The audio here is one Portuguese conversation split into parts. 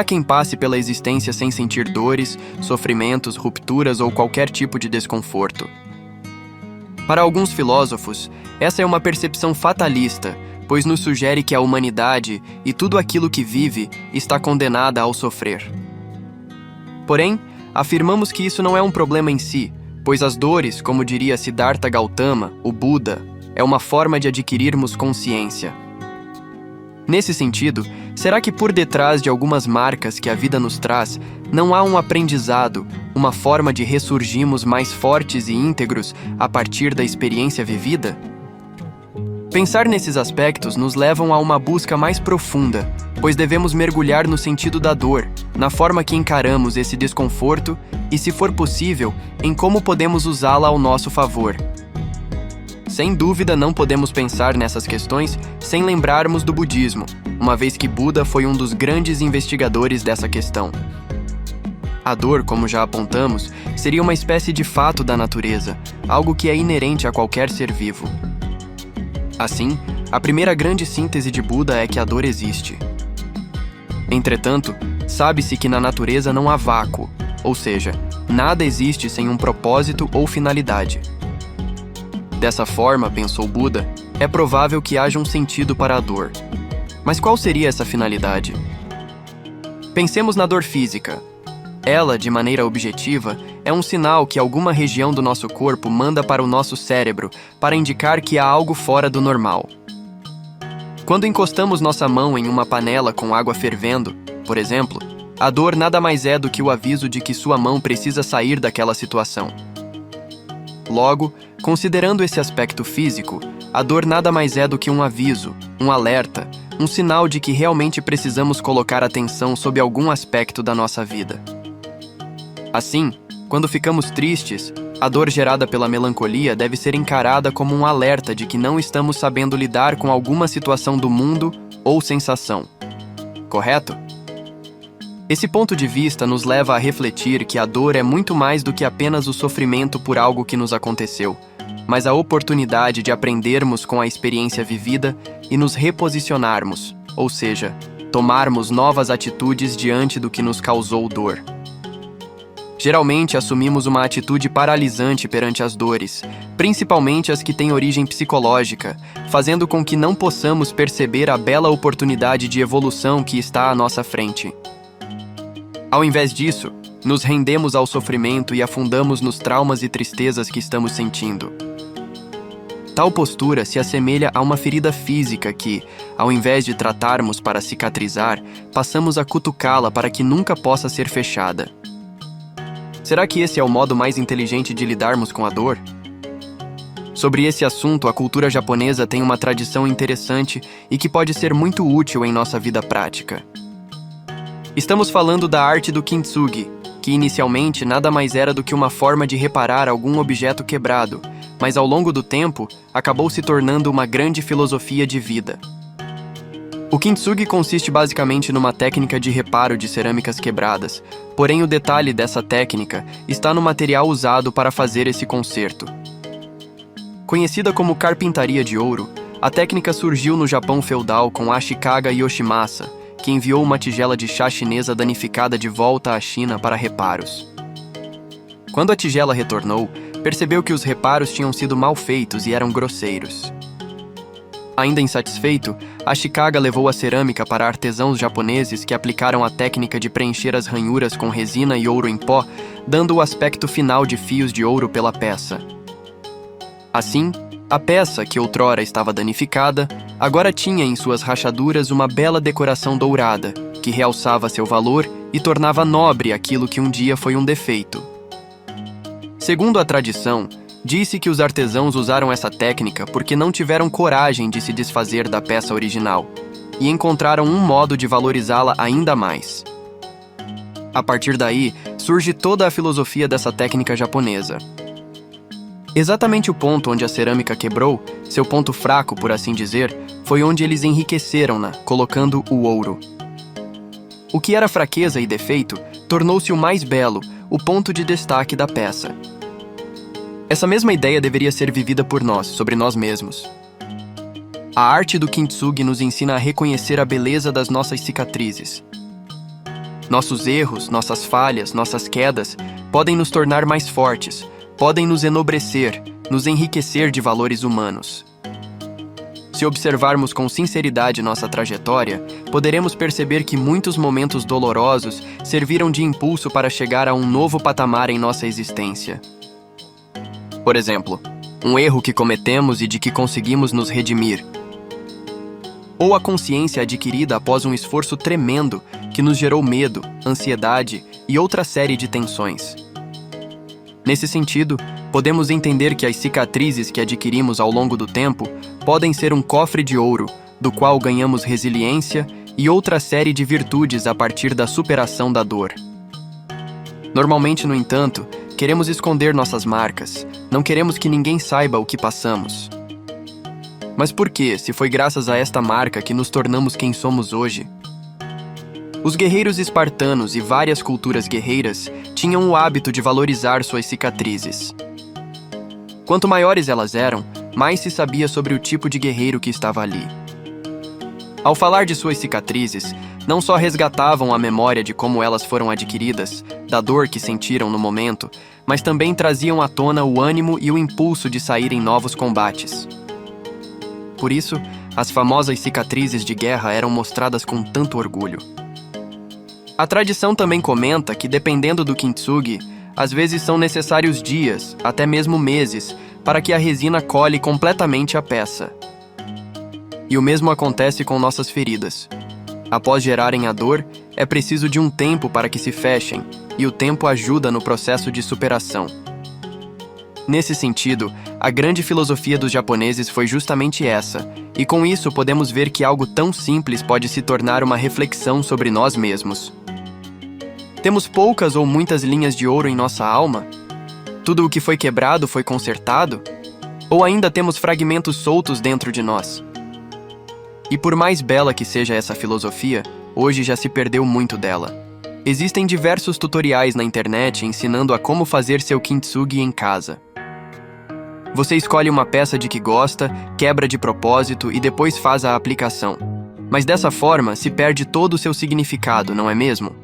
Há quem passe pela existência sem sentir dores, sofrimentos, rupturas ou qualquer tipo de desconforto. Para alguns filósofos, essa é uma percepção fatalista, pois nos sugere que a humanidade e tudo aquilo que vive está condenada ao sofrer. Porém, afirmamos que isso não é um problema em si, pois as dores, como diria Siddhartha Gautama, o Buda, é uma forma de adquirirmos consciência. Nesse sentido, será que por detrás de algumas marcas que a vida nos traz, não há um aprendizado, uma forma de ressurgirmos mais fortes e íntegros a partir da experiência vivida? Pensar nesses aspectos nos levam a uma busca mais profunda, pois devemos mergulhar no sentido da dor, na forma que encaramos esse desconforto e, se for possível, em como podemos usá-la ao nosso favor. Sem dúvida, não podemos pensar nessas questões sem lembrarmos do budismo, uma vez que Buda foi um dos grandes investigadores dessa questão. A dor, como já apontamos, seria uma espécie de fato da natureza, algo que é inerente a qualquer ser vivo. Assim, a primeira grande síntese de Buda é que a dor existe. Entretanto, sabe-se que na natureza não há vácuo, ou seja, nada existe sem um propósito ou finalidade. Dessa forma, pensou Buda, é provável que haja um sentido para a dor. Mas qual seria essa finalidade? Pensemos na dor física. Ela, de maneira objetiva, é um sinal que alguma região do nosso corpo manda para o nosso cérebro para indicar que há algo fora do normal. Quando encostamos nossa mão em uma panela com água fervendo, por exemplo, a dor nada mais é do que o aviso de que sua mão precisa sair daquela situação. Logo, considerando esse aspecto físico, a dor nada mais é do que um aviso, um alerta, um sinal de que realmente precisamos colocar atenção sobre algum aspecto da nossa vida. Assim, quando ficamos tristes, a dor gerada pela melancolia deve ser encarada como um alerta de que não estamos sabendo lidar com alguma situação do mundo ou sensação. Correto? Esse ponto de vista nos leva a refletir que a dor é muito mais do que apenas o sofrimento por algo que nos aconteceu, mas a oportunidade de aprendermos com a experiência vivida e nos reposicionarmos, ou seja, tomarmos novas atitudes diante do que nos causou dor. Geralmente assumimos uma atitude paralisante perante as dores, principalmente as que têm origem psicológica, fazendo com que não possamos perceber a bela oportunidade de evolução que está à nossa frente. Ao invés disso, nos rendemos ao sofrimento e afundamos nos traumas e tristezas que estamos sentindo. Tal postura se assemelha a uma ferida física que, ao invés de tratarmos para cicatrizar, passamos a cutucá-la para que nunca possa ser fechada. Será que esse é o modo mais inteligente de lidarmos com a dor? Sobre esse assunto, a cultura japonesa tem uma tradição interessante e que pode ser muito útil em nossa vida prática. Estamos falando da arte do kintsugi, que inicialmente nada mais era do que uma forma de reparar algum objeto quebrado, mas ao longo do tempo acabou se tornando uma grande filosofia de vida. O kintsugi consiste basicamente numa técnica de reparo de cerâmicas quebradas, porém o detalhe dessa técnica está no material usado para fazer esse conserto. Conhecida como carpintaria de ouro, a técnica surgiu no Japão feudal com Ashikaga Yoshimasa, que enviou uma tigela de chá chinesa danificada de volta à China para reparos. Quando a tigela retornou, percebeu que os reparos tinham sido mal feitos e eram grosseiros. Ainda insatisfeito, Ashikaga levou a cerâmica para artesãos japoneses que aplicaram a técnica de preencher as ranhuras com resina e ouro em pó, dando o aspecto final de fios de ouro pela peça. Assim, a peça, que outrora estava danificada, agora tinha em suas rachaduras uma bela decoração dourada, que realçava seu valor e tornava nobre aquilo que um dia foi um defeito. Segundo a tradição, disse que os artesãos usaram essa técnica porque não tiveram coragem de se desfazer da peça original, e encontraram um modo de valorizá-la ainda mais. A partir daí, surge toda a filosofia dessa técnica japonesa. Exatamente o ponto onde a cerâmica quebrou, seu ponto fraco, por assim dizer, foi onde eles enriqueceram-na, colocando o ouro. O que era fraqueza e defeito tornou-se o mais belo, o ponto de destaque da peça. Essa mesma ideia deveria ser vivida por nós, sobre nós mesmos. A arte do kintsugi nos ensina a reconhecer a beleza das nossas cicatrizes. Nossos erros, nossas falhas, nossas quedas podem nos tornar mais fortes, podem nos enobrecer, nos enriquecer de valores humanos. Se observarmos com sinceridade nossa trajetória, poderemos perceber que muitos momentos dolorosos serviram de impulso para chegar a um novo patamar em nossa existência. Por exemplo, um erro que cometemos e de que conseguimos nos redimir. Ou a consciência adquirida após um esforço tremendo que nos gerou medo, ansiedade e outra série de tensões. Nesse sentido, podemos entender que as cicatrizes que adquirimos ao longo do tempo podem ser um cofre de ouro, do qual ganhamos resiliência e outra série de virtudes a partir da superação da dor. Normalmente, no entanto, queremos esconder nossas marcas, não queremos que ninguém saiba o que passamos. Mas por que, se foi graças a esta marca que nos tornamos quem somos hoje? Os guerreiros espartanos e várias culturas guerreiras tinham o hábito de valorizar suas cicatrizes. Quanto maiores elas eram, mais se sabia sobre o tipo de guerreiro que estava ali. Ao falar de suas cicatrizes, não só resgatavam a memória de como elas foram adquiridas, da dor que sentiram no momento, mas também traziam à tona o ânimo e o impulso de sair em novos combates. Por isso, as famosas cicatrizes de guerra eram mostradas com tanto orgulho. A tradição também comenta que, dependendo do kintsugi, às vezes são necessários dias, até mesmo meses, para que a resina cole completamente a peça. E o mesmo acontece com nossas feridas. Após gerarem a dor, é preciso de um tempo para que se fechem, e o tempo ajuda no processo de superação. Nesse sentido, a grande filosofia dos japoneses foi justamente essa, e com isso podemos ver que algo tão simples pode se tornar uma reflexão sobre nós mesmos. Temos poucas ou muitas linhas de ouro em nossa alma? Tudo o que foi quebrado foi consertado? Ou ainda temos fragmentos soltos dentro de nós? E por mais bela que seja essa filosofia, hoje já se perdeu muito dela. Existem diversos tutoriais na internet ensinando a como fazer seu kintsugi em casa. Você escolhe uma peça de que gosta, quebra de propósito e depois faz a aplicação. Mas dessa forma se perde todo o seu significado, não é mesmo?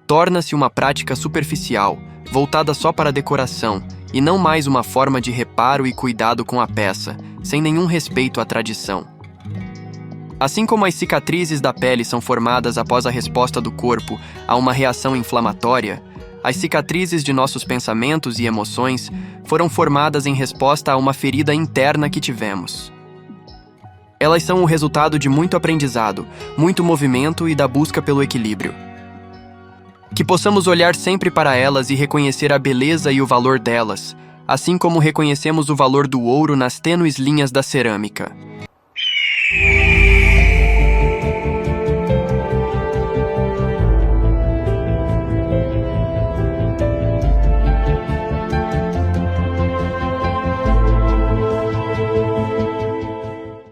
Torna-se uma prática superficial, voltada só para a decoração, e não mais uma forma de reparo e cuidado com a peça, sem nenhum respeito à tradição. Assim como as cicatrizes da pele são formadas após a resposta do corpo a uma reação inflamatória, as cicatrizes de nossos pensamentos e emoções foram formadas em resposta a uma ferida interna que tivemos. Elas são o resultado de muito aprendizado, muito movimento e da busca pelo equilíbrio. Que possamos olhar sempre para elas e reconhecer a beleza e o valor delas, assim como reconhecemos o valor do ouro nas tênues linhas da cerâmica.